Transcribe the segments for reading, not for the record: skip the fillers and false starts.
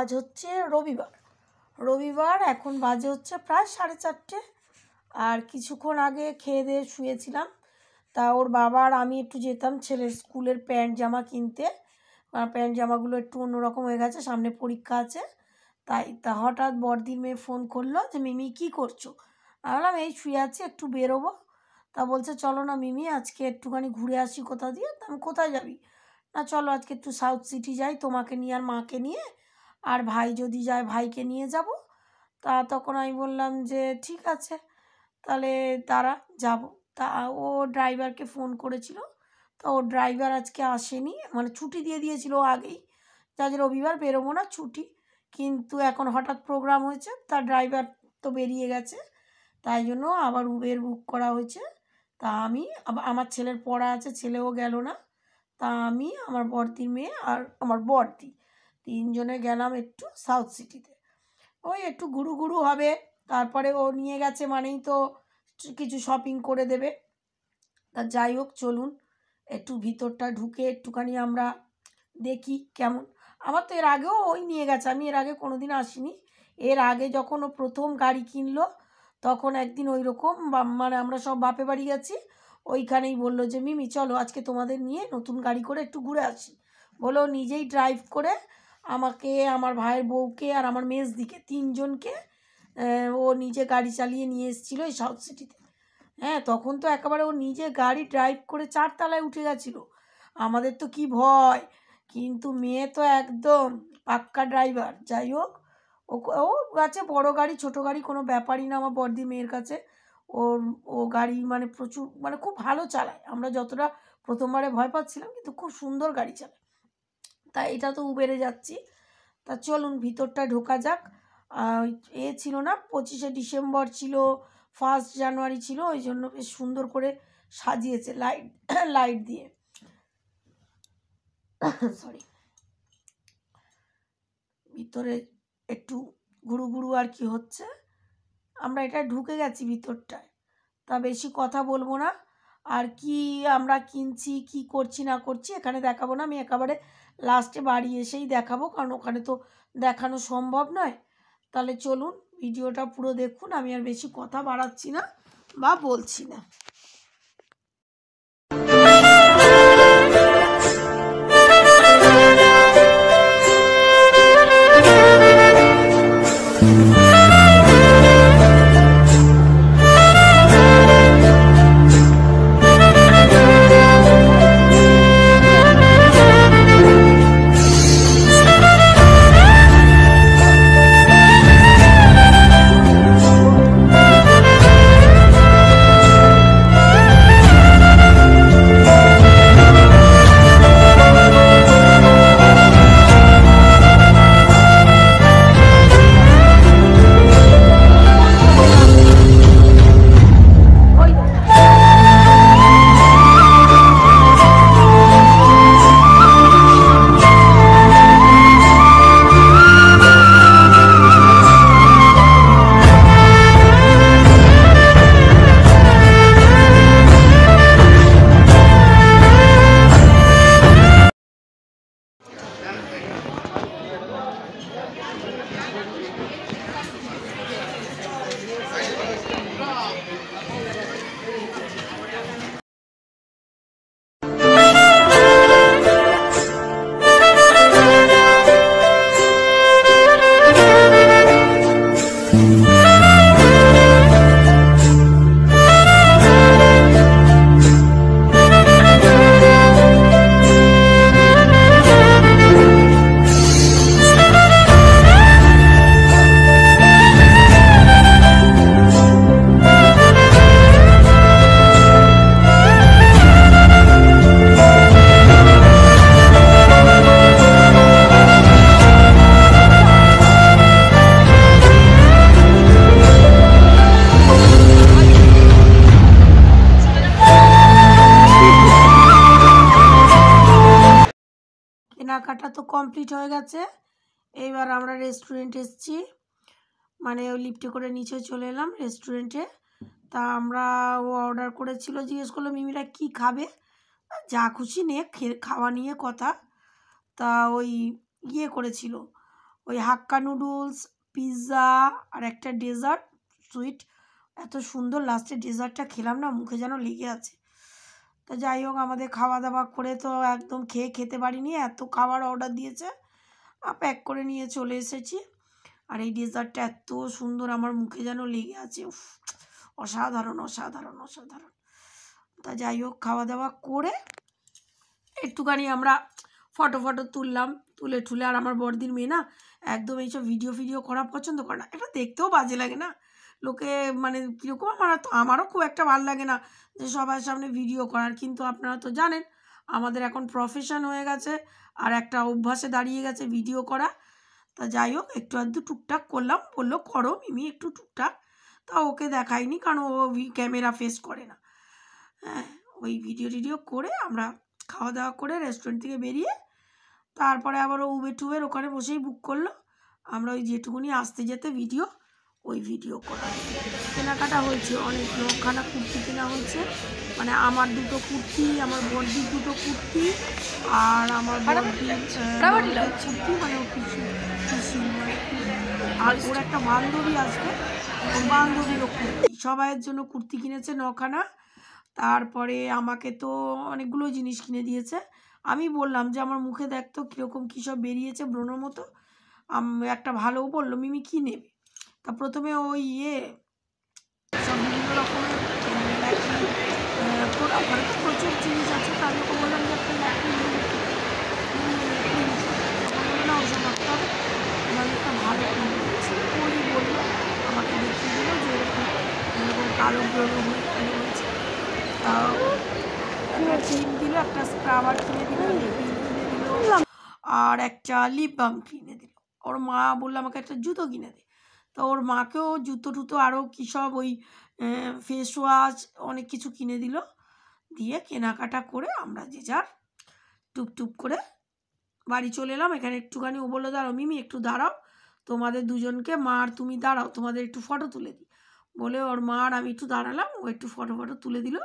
আজ হচ্ছে রবিবার এখন বাজে হচ্ছে প্রায় 4:30। আর কিছুক্ষণ আগে খেয়ে দিয়ে শুয়েছিলাম। তা ওর বাবা আর আমি একটু যেতাম ছেলের স্কুলের প্যান্ট জামা কিনতে। প্যান্ট জামাগুলো একটু অন্যরকম হয়ে গেছে, সামনে পরীক্ষা আছে। তা হঠাৎ বড়দির মেয়ে ফোন করলো যে মিমি কী করছো? আমি বললাম এই শুয়ে আছি, একটু বেরোবো। তা বলছে চলো না মিমি আজকে একটুখানি ঘুরে আসি কোথা দিয়ে। তা আমি কোথায় যাবি? না চলো আজকে একটু সাউথ সিটি যাই, তোমাকে নিয়ে আর মাকে নিয়ে, আর ভাই যদি যায় ভাইকে নিয়ে যাব। তা তখন আমি বললাম যে ঠিক আছে তাহলে তারা যাব। তা ও ড্রাইভারকে ফোন করেছিল, তা ও ড্রাইভার আজকে আসেনি, মানে ছুটি দিয়ে দিয়েছিল আগেই, যে আজ রবিবার বেরোবো না, ছুটি। কিন্তু এখন হঠাৎ প্রোগ্রাম হয়েছে, তার ড্রাইভার তো বেরিয়ে গেছে, তাই জন্য আবার উবের বুক করা হয়েছে। তা আমি আমার ছেলের পড়া আছে, ছেলেও গেল না। তা আমি, আমার বড়দির মেয়ে আর আমার বড়দি তিনজনে গেলাম একটু সাউথ সিটিতে। ওই একটু ঘুরু হবে, তারপরে ও নিয়ে গেছে মানেই তো কিছু শপিং করে দেবে। তা যাই হোক চলুন একটু ভিতরটা ঢুকে একটুখানি আমরা দেখি কেমন। আমার তো এর আগেও ওই নিয়ে গেছে, আমি এর আগে কোনো দিন আসিনি। এর আগে যখন ও প্রথম গাড়ি কিনলো তখন একদিন ওই রকম মানে আমরা সব বাপে বাড়ি গেছি, ওইখানেই বললো যে মিমি চলো আজকে তোমাদের নিয়ে নতুন গাড়ি করে একটু ঘুরে আসি। বলো নিজেই ড্রাইভ করে আমাকে, আমার ভাইয়ের বউকে আর আমার মেজদিকে তিনজনকে ও নিজে গাড়ি চালিয়ে নিয়ে এসেছিলো এই সাউথ সিটিতে। হ্যাঁ তখন তো একেবারে ও নিজে গাড়ি ড্রাইভ করে 4 তলায় উঠে গেছিলো। আমাদের তো কি ভয়, কিন্তু মেয়ে তো একদম পাক্কা ড্রাইভার। যাই হোক ও ওর কাছে বড় গাড়ি ছোট গাড়ি কোনো ব্যাপারই না আমার বড়দি মেয়ের কাছে। ওর ও গাড়ি মানে প্রচুর মানে খুব ভালো চালায়, আমরা যতটা প্রথমবারে ভয় পাচ্ছিলাম কিন্তু খুব সুন্দর গাড়ি চালায়। তা এটা তো উবেরে যাচ্ছি, তা চলুন ভিতরটা ঢোকা যাক। ছিল না 25শে ডিসেম্বর ছিল, 1 জানুয়ারি ছিল, ওই জন্য বেশ সুন্দর করে সাজিয়েছে লাইট লাইট দিয়ে। সরি, ভিতরে একটু ঘুরু আর কি হচ্ছে, আমরা এটা ঢুকে গেছি ভিতরটায়। তা বেশি কথা বলবো না, আর কি আমরা কিনছি কি করছি না করছি এখানে দেখাবো না, আমি একেবারে লাস্টে বাড়ি এসেই দেখাবো, কারণ ওখানে তো দেখানো সম্ভব নয়। তাহলে চলুন ভিডিওটা পুরো দেখুন, আমি আর বেশি কথা বাড়াচ্ছি না বা বলছি না। কেনাকাটা তো কমপ্লিট হয়ে গেছে, এইবার আমরা রেস্টুরেন্ট এসেছি, মানে ওই লিফটে করে নিচে চলে এলাম রেস্টুরেন্টে। তা আমরা ও অর্ডার করেছিল, জিজ্ঞেস করলো মিমিরা কি খাবে, যা খুশি নে, খাওয়া নিয়ে কথা। তা ওই ইয়ে করেছিল, ওই হাক্কা নুডলস, পিৎজা আর একটা ডেজার্ট সুইট, এত সুন্দর লাস্টে ডেজার্টটা খেলাম না, মুখে যেন লেগে আছে। তো যাই হোক, আমাদের খাওয়া দাওয়া করে তো একদম খেতে পারিনি, এত খাবার অর্ডার দিয়েছে, প্যাক করে নিয়ে চলে এসেছি। আর এই ডেজার্টটা এত সুন্দর, আমার মুখে যেন লেগে আছে, উফ, অসাধারণ অসাধারণ অসাধারণ। তা যাই হোক, খাওয়া দাওয়া করে একটুখানি আমরা ফটো তুললাম, তুলে আর আমার বড়দির মেয়ে না একদম এইসব ভিডিও করা পছন্দ করে না, এটা দেখতেও বাজে লাগে না, লোকে মানে কীরকম, আমারও খুব একটা ভালো লাগে না যে সবার সামনে ভিডিও করার, কিন্তু আপনারা তো জানেন আমাদের এখন প্রফেশন হয়ে গেছে আর একটা অভ্যাসে দাঁড়িয়ে গেছে ভিডিও করা। তা যাই হোক, একটু আধটু টুকটাক করলাম, বললো করো মিমি একটু টুকটাক, তা ওকে দেখাইনি কারণ ও ক্যামেরা ফেস করে না। হ্যাঁ, ওই ভিডিও করে আমরা খাওয়া দাওয়া করে রেস্টুরেন্ট থেকে বেরিয়ে তারপরে আবার ও উবের ওখানে বসেই বুক করলো, আমরা ওই যেটুকুনি আসতে যেতে ভিডিও করা। কেনাকাটা হয়েছে অনেক, নখানা কুর্তি কেনা হয়েছে, মানে আমার দুটো কুর্তি, আমার বড়দির দুটো কুর্তি, আর আমার বড়দির কুর্তি, মানে ও পিসি, আর ওর একটা বান্ধবী আসবে, ওর বান্ধবীরও কুর্তি, সবাইয়ের জন্য কুর্তি কিনেছে নখানা। তারপরে আমাকে তো অনেকগুলো জিনিস কিনে দিয়েছে। আমি বললাম যে আমার মুখে দেখতো কীরকম কী সব বেরিয়েছে ব্রণর মতো, একটা ভালোও বললো মিমি কী নেবে। তা প্রথমে ওই সব বিভিন্ন রকমের ওখানে তো প্রচুর জিনিস আছে, তাদেরকে বললাম যে একটা না ওসব রাখতে হবে, আমি একটা ভালো কিনেছি, ওই বললো আমাকে দেখিয়ে দিল যে এরকম কালো ব্রণ হয়েছে। তা একটা ক্রিম দিল, একটা স্ক্রাবার কিনে দিল, ক্রিম কিনে দিল, আর একটা লিপ বাম কিনে দিল। ওর মা বললো আমাকে একটা জুতো কিনে দে, তো ওর মাকেও জুতো টুতো আরও কী সব ওই ফেস ওয়াশ অনেক কিছু কিনে দিল। দিয়ে কেনাকাটা করে আমরা যে যার টুকটুক করে বাড়ি চলে এলাম। এখানে একটুখানি ও বললো দাঁড়াও মিমি একটু দাঁড়াও, তোমাদের দুজনকে, মা আর তুমি দাঁড়াও, তোমাদের একটু ফটো তুলে দিই, বলে ওর মা আর আমি একটু দাঁড়ালাম, ও একটু ফটো তুলে দিল।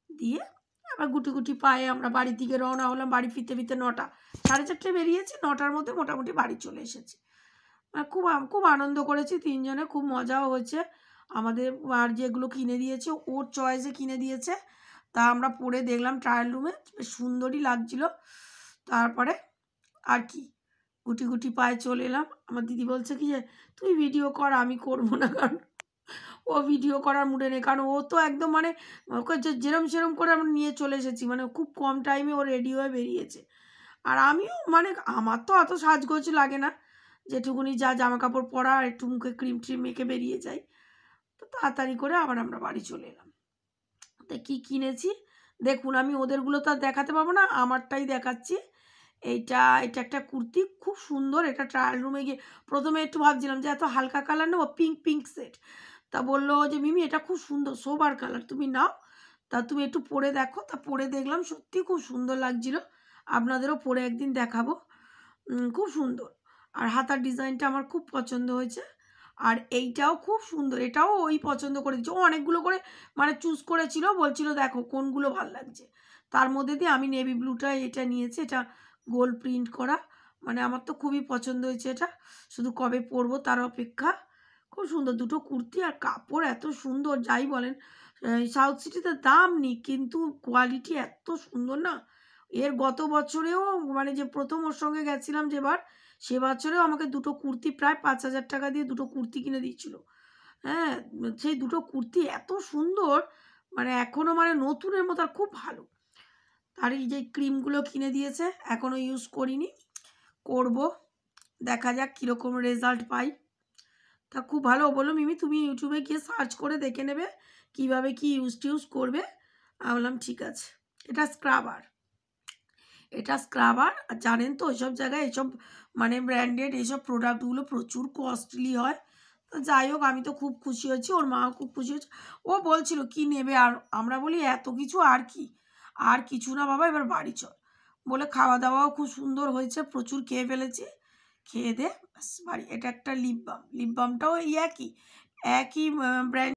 দিয়ে আবার গুটি পায়ে আমরা বাড়ির দিকে রওনা হলাম। বাড়ি ফিরতে 9টা, 4:30 বেরিয়েছি, 9টার মধ্যে মোটামুটি বাড়ি চলে এসেছি। খুব আনন্দ করেছি তিনজনে, খুব মজাও হয়েছে আমাদের। আর যেগুলো কিনে দিয়েছে ওর চয়েসে কিনে দিয়েছে, তা আমরা পরে দেখলাম ট্রায়াল রুমে, বেশ সুন্দরই লাগছিল। তারপরে আর কি গুটি পায়ে চলে এলাম। আমার দিদি বলছে কি যে তুই ভিডিও কর, আমি করবো না, কারণ ও ভিডিও করার মুডে নেই, কারণ ও তো একদম মানে ওকে যেরম করে আমরা নিয়ে চলে এসেছি, মানে খুব কম টাইমে ও রেডি হয়ে বেরিয়েছে। আর আমিও মানে আমার তো অত সাজগোজ লাগে না, যেটুকুনি যা জামা কাপড় পরা আর একটু মুখে ক্রিম মেখে বেরিয়ে যাই। তো তাড়াতাড়ি করে আবার আমরা বাড়ি চলে এলাম। তো কী কিনেছি দেখুন, আমি ওদেরগুলো তো আর দেখাতে পারবো না, আমারটাই দেখাচ্ছি। এটা একটা কুর্তি, খুব সুন্দর। এটা ট্রায়াল রুমে গিয়ে প্রথমে একটু ভাবছিলাম যে এত হালকা কালার নেবো, পিঙ্ক সেট, তা বললো যে মিমি এটা খুব সুন্দর সোবার কালার, তুমি নাও, তা তুমি একটু পরে দেখো। তা পরে দেখলাম সত্যি খুব সুন্দর লাগছিল, আপনাদেরও পরে একদিন দেখাবো, খুব সুন্দর। আর হাতার ডিজাইনটা আমার খুব পছন্দ হয়েছে, আর এইটাও খুব সুন্দর, এটাও ওই পছন্দ করে দিচ্ছে। ও অনেকগুলো করে মানে চুজ করেছিল, বলছিল দেখো কোনগুলো ভাল লাগছে, তার মধ্যে দিয়ে আমি নেভি ব্লুটা এটা নিয়েছি, এটা গোল প্রিন্ট করা, মানে আমার তো খুবই পছন্দ হয়েছে এটা, শুধু কবে পরবো তার অপেক্ষা। খুব সুন্দর দুটো কুর্তি, আর কাপড় এত সুন্দর, যাই বলেন সাউথ সিটিতে দাম নেই কিন্তু কোয়ালিটি এত সুন্দর না। এর গত বছরেও মানে যে প্রথম ওর সঙ্গে গেছিলাম যেবার, সে বছরেও আমাকে দুটো কুর্তি প্রায় 5,000 টাকা দিয়ে দুটো কুর্তি কিনে দিয়েছিল। হ্যাঁ, সেই দুটো কুর্তি এত সুন্দর, মানে এখনও মানে নতুনের মতো, আর খুব ভালো। আর এই যে ক্রিমগুলো কিনে দিয়েছে, এখনও ইউজ করিনি, করব, দেখা যাক কীরকম রেজাল্ট পাই। তা খুব ভালো। বললো মিমি তুমি ইউটিউবে গিয়ে সার্চ করে দেখে নেবে কীভাবে কী ইউজ করবে। আমি বললাম ঠিক আছে। এটা স্ক্রাবার, আর জানেন তো ওইসব জায়গায় এইসব মানে ব্র্যান্ডেড এইসব প্রোডাক্টগুলো প্রচুর কস্টলি হয়। তো যাই হোক, আমি তো খুব খুশি হয়েছি, ওর মাও খুব খুশি হয়েছে। ও বলছিল কি নেবে, আর আমরা বলি এত কিছু আর কি, আর কিছু না বাবা, এবার বাড়ি চল। বলে খাওয়া দাওয়াও খুব সুন্দর হয়েছে, প্রচুর খেয়ে ফেলেছি, খেয়ে দে বাস বাড়ি। এটা একটা লিপ বামটাও এই একই ব্র্যান্ড।